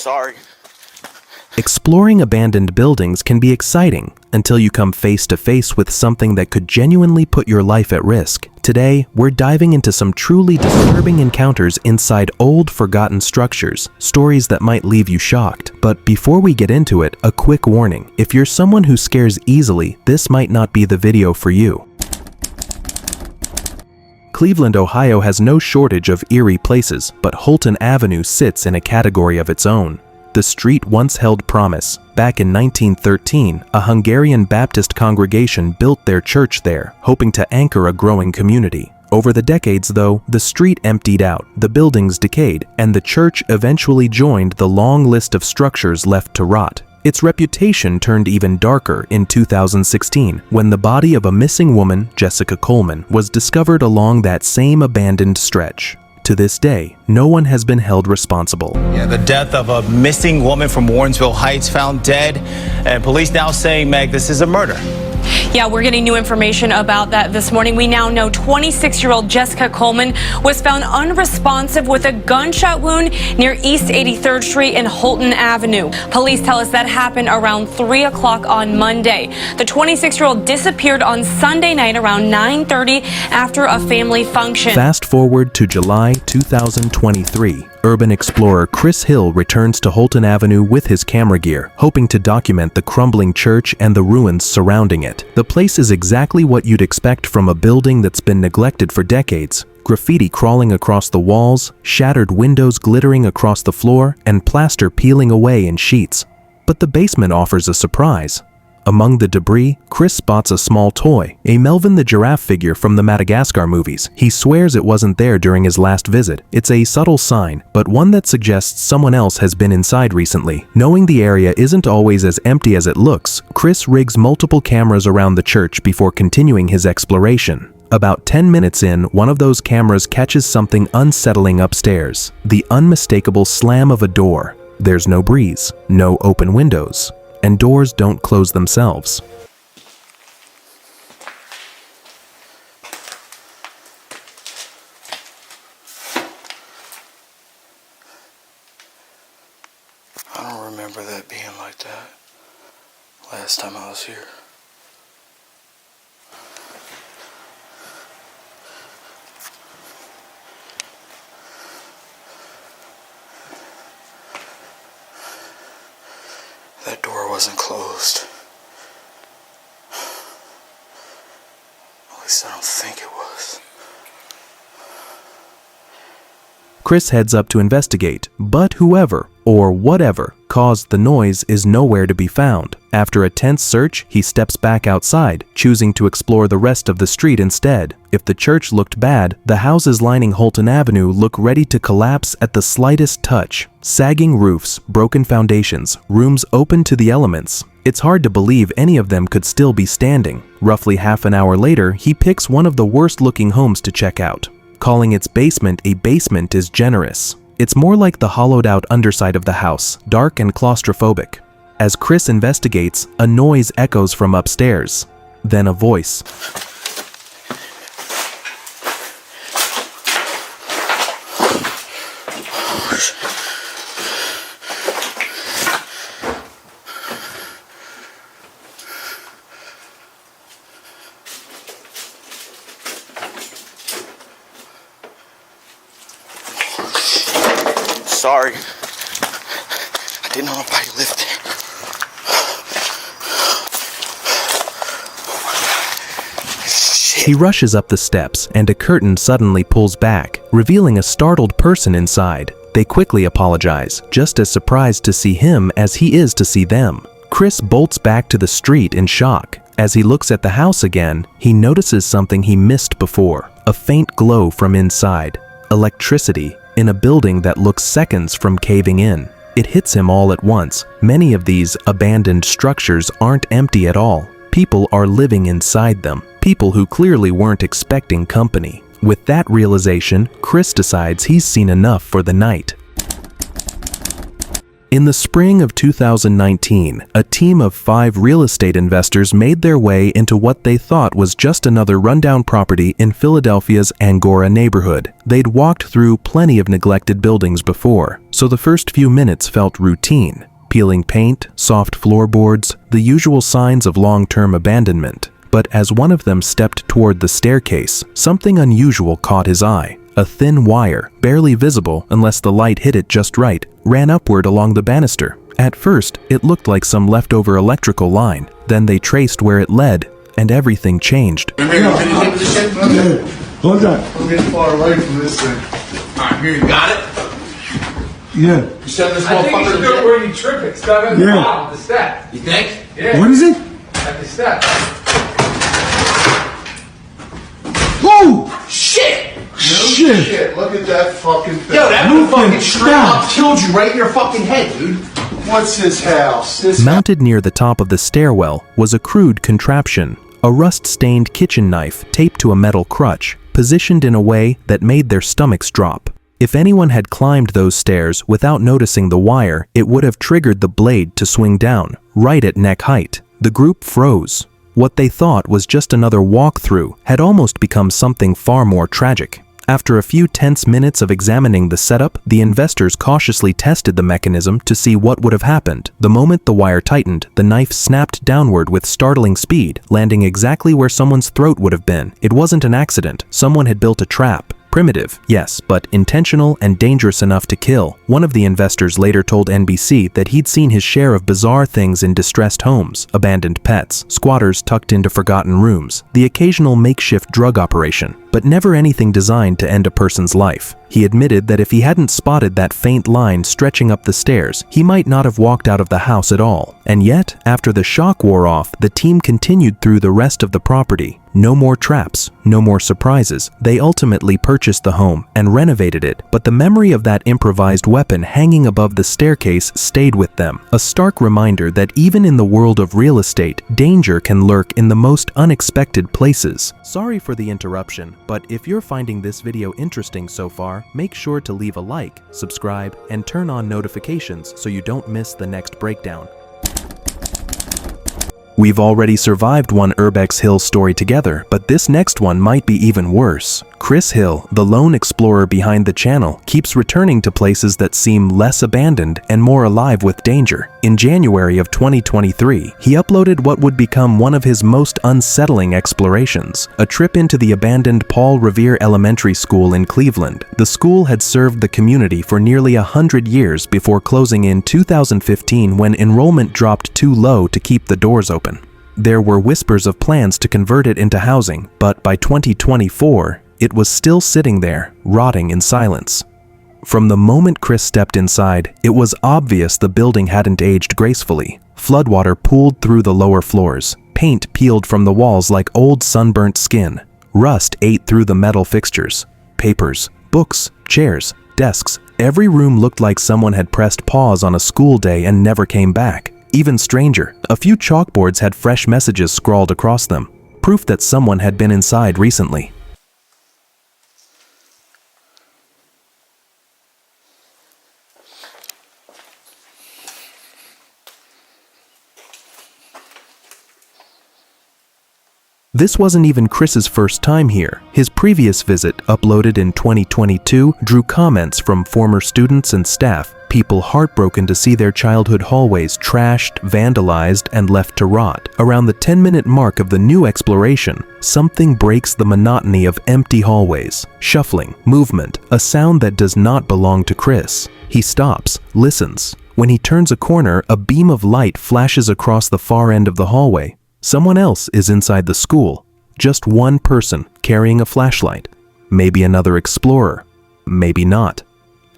Sorry. Exploring abandoned buildings can be exciting until you come face to face with something that could genuinely put your life at risk. Today, we're diving into some truly disturbing encounters inside old, forgotten structures, stories that might leave you shocked. But before we get into it, a quick warning. If you're someone who scares easily, this might not be the video for you. Cleveland, Ohio has no shortage of eerie places, but Holton Avenue sits in a category of its own. The street once held promise. Back in 1913, a Hungarian Baptist congregation built their church there, hoping to anchor a growing community. Over the decades, though, the street emptied out, the buildings decayed, and the church eventually joined the long list of structures left to rot. Its reputation turned even darker in 2016 when the body of a missing woman, Jessica Coleman, was discovered along that same abandoned stretch. To this day, no one has been held responsible. The death of a missing woman from Warrensville Heights found dead, and police now saying, Meg, this is a murder. Yeah, we're getting new information about that this morning. We now know 26-year-old Jessica Coleman was found unresponsive with a gunshot wound near East 83rd Street and Holton Avenue. Police tell us that happened around 3 o'clock on Monday. The 26-year-old disappeared on Sunday night around 9:30 after a family function. Fast forward to July 2023. Urban explorer Chris Hill returns to Holton Avenue with his camera gear, hoping to document the crumbling church and the ruins surrounding it. The place is exactly what you'd expect from a building that's been neglected for decades. Graffiti crawling across the walls, shattered windows glittering across the floor, and plaster peeling away in sheets. But the basement offers a surprise. Among the debris, Chris spots a small toy, a Melvin the giraffe figure from the Madagascar movies. He swears it wasn't there during his last visit. It's a subtle sign, but one that suggests someone else has been inside recently. Knowing the area isn't always as empty as it looks, Chris rigs multiple cameras around the church before continuing his exploration. About 10 minutes in, one of those cameras catches something unsettling upstairs. The unmistakable slam of a door. There's no breeze, no open windows, and doors don't close themselves. I don't remember that being like that last time I was here. That door wasn't closed. At least I don't think it was. Chris heads up to investigate, but whoever, or whatever, caused the noise is nowhere to be found. After a tense search, he steps back outside, choosing to explore the rest of the street instead. If the church looked bad, the houses lining Holton Avenue look ready to collapse at the slightest touch. Sagging roofs, broken foundations, rooms open to the elements. It's hard to believe any of them could still be standing. Roughly half an hour later, he picks one of the worst-looking homes to check out. Calling its basement a basement is generous. It's more like the hollowed-out underside of the house, dark and claustrophobic. As Chris investigates, a noise echoes from upstairs. Then a voice. Sorry. I didn't know nobody lived there. Shit. He rushes up the steps, and a curtain suddenly pulls back, revealing a startled person inside. They quickly apologize, just as surprised to see him as he is to see them. Chris bolts back to the street in shock. As he looks at the house again, he notices something he missed before, a faint glow from inside. Electricity in a building that looks seconds from caving in. It hits him all at once. Many of these abandoned structures aren't empty at all. People are living inside them. People who clearly weren't expecting company. With that realization, Chris decides he's seen enough for the night. In the spring of 2019, a team of 5 real estate investors made their way into what they thought was just another rundown property in Philadelphia's Angora neighborhood. They'd walked through plenty of neglected buildings before, so the first few minutes felt routine. Peeling paint, soft floorboards, the usual signs of long-term abandonment. But as one of them stepped toward the staircase, something unusual caught his eye. A thin wire, barely visible unless the light hit it just right, ran upward along the banister. At first, it looked like some leftover electrical line. Then they traced where it led, and everything changed. Hold on. I'm getting far away from this thing. Alright, here, you got it? Yeah. You said this I think you should go where you trip it. Stop at the Yeah. bottom of the step. You think? Yeah. What is it? At the step. Oh! Shit! Shit! Look at that fucking thing. Yo, that Move fucking it, straight stop. up killed you right in your fucking head, dude. What's his house? Mounted near the top of the stairwell was a crude contraption, a rust-stained kitchen knife taped to a metal crutch, positioned in a way that made their stomachs drop. If anyone had climbed those stairs without noticing the wire, it would have triggered the blade to swing down, right at neck height. The group froze. What they thought was just another walkthrough had almost become something far more tragic. After a few tense minutes of examining the setup, the investors cautiously tested the mechanism to see what would have happened. The moment the wire tightened, the knife snapped downward with startling speed, landing exactly where someone's throat would have been. It wasn't an accident. Someone had built a trap. Primitive, yes, but intentional and dangerous enough to kill. One of the investors later told NBC that he'd seen his share of bizarre things in distressed homes, abandoned pets, squatters tucked into forgotten rooms, the occasional makeshift drug operation, but never anything designed to end a person's life. He admitted that if he hadn't spotted that faint line stretching up the stairs, he might not have walked out of the house at all. And yet, after the shock wore off, the team continued through the rest of the property. No more traps, no more surprises. They ultimately purchased the home and renovated it, but the memory of that improvised weapon hanging above the staircase stayed with them. A stark reminder that even in the world of real estate, danger can lurk in the most unexpected places. Sorry for the interruption, but if you're finding this video interesting so far, make sure to leave a like, subscribe, and turn on notifications so you don't miss the next breakdown. We've already survived one Urbex Hill story together, but this next one might be even worse. Chris Hill, the lone explorer behind the channel, keeps returning to places that seem less abandoned and more alive with danger. In January of 2023, he uploaded what would become one of his most unsettling explorations, a trip into the abandoned Paul Revere Elementary School in Cleveland. The school had served the community for nearly 100 years before closing in 2015 when enrollment dropped too low to keep the doors open. There were whispers of plans to convert it into housing, but by 2024, it was still sitting there, rotting in silence. From the moment Chris stepped inside, it was obvious the building hadn't aged gracefully. Floodwater pooled through the lower floors. Paint peeled from the walls like old sunburnt skin. Rust ate through the metal fixtures. Papers, books, chairs, desks. Every room looked like someone had pressed pause on a school day and never came back. Even stranger, a few chalkboards had fresh messages scrawled across them, proof that someone had been inside recently. This wasn't even Chris's first time here. His previous visit, uploaded in 2022, drew comments from former students and staff, people heartbroken to see their childhood hallways trashed, vandalized, and left to rot. Around the 10-minute mark of the new exploration, something breaks the monotony of empty hallways. Shuffling, movement, a sound that does not belong to Chris. He stops, listens. When he turns a corner, a beam of light flashes across the far end of the hallway. Someone else is inside the school. Just one person carrying a flashlight. Maybe another explorer. Maybe not.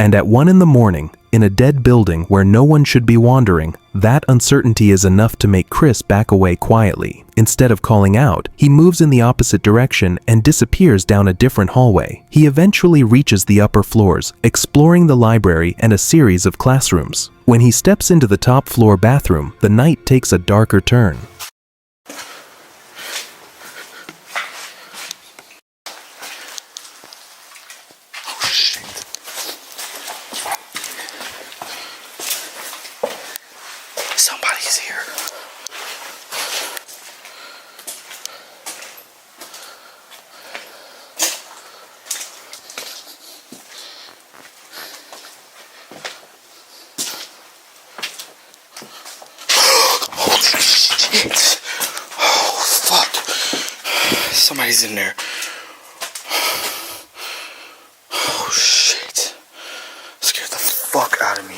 And at 1 in the morning, in a dead building where no one should be wandering, that uncertainty is enough to make Chris back away quietly. Instead of calling out, he moves in the opposite direction and disappears down a different hallway. He eventually reaches the upper floors, exploring the library and a series of classrooms. When he steps into the top floor bathroom, the night takes a darker turn. shit. Oh, fuck. Somebody's in there. Oh, shit. Scared the fuck out of me.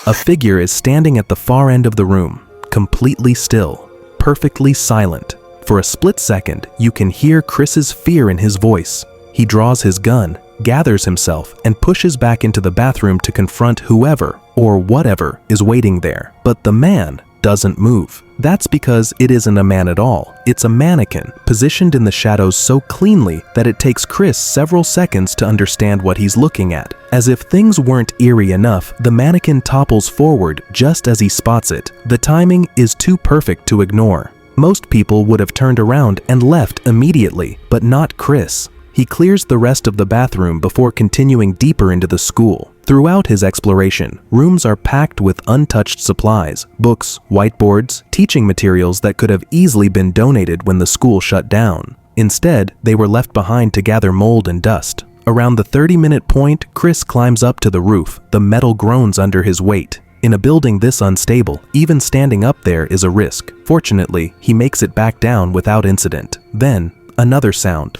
A figure is standing at the far end of the room, completely still, perfectly silent. For a split second, you can hear Chris's fear in his voice. He draws his gun, gathers himself, and pushes back into the bathroom to confront whoever or whatever is waiting there. But the man doesn't move. That's because it isn't a man at all. It's a mannequin, positioned in the shadows so cleanly that it takes Chris several seconds to understand what he's looking at. As if things weren't eerie enough, the mannequin topples forward just as he spots it. The timing is too perfect to ignore. Most people would have turned around and left immediately, but not Chris. He clears the rest of the bathroom before continuing deeper into the school. Throughout his exploration, rooms are packed with untouched supplies, books, whiteboards, teaching materials that could have easily been donated when the school shut down. Instead, they were left behind to gather mold and dust. Around the 30-minute point, Chris climbs up to the roof. The metal groans under his weight. In a building this unstable, even standing up there is a risk. Fortunately, he makes it back down without incident. Then, another sound.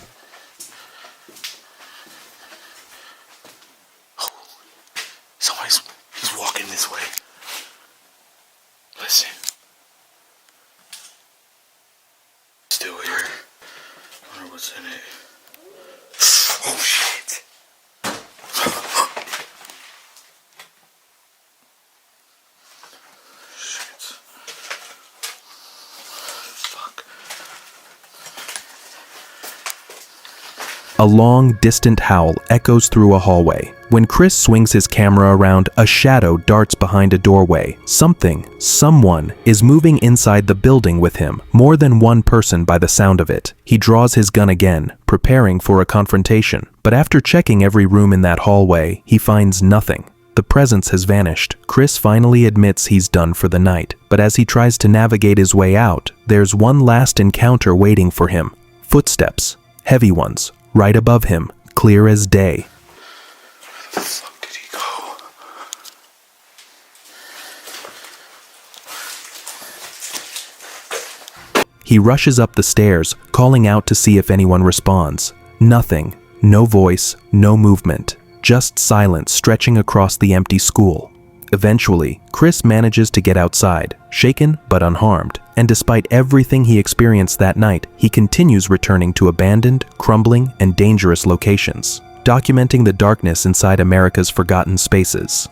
He's walking this way. Listen. Still here. I wonder what's in it. Oh shit. Shit. Fuck. A long, distant howl echoes through a hallway. When Chris swings his camera around, a shadow darts behind a doorway. Someone is moving inside the building with him, more than one person by the sound of it. He draws his gun again, preparing for a confrontation. But after checking every room in that hallway, he finds nothing. The presence has vanished. Chris finally admits he's done for the night. But as he tries to navigate his way out, there's one last encounter waiting for him. Footsteps, heavy ones, right above him, clear as day. Where the fuck did he go? He rushes up the stairs, calling out to see if anyone responds. Nothing. No voice, no movement. Just silence stretching across the empty school. Eventually, Chris manages to get outside, shaken but unharmed, and despite everything he experienced that night, he continues returning to abandoned, crumbling, and dangerous locations, documenting the darkness inside America's forgotten spaces.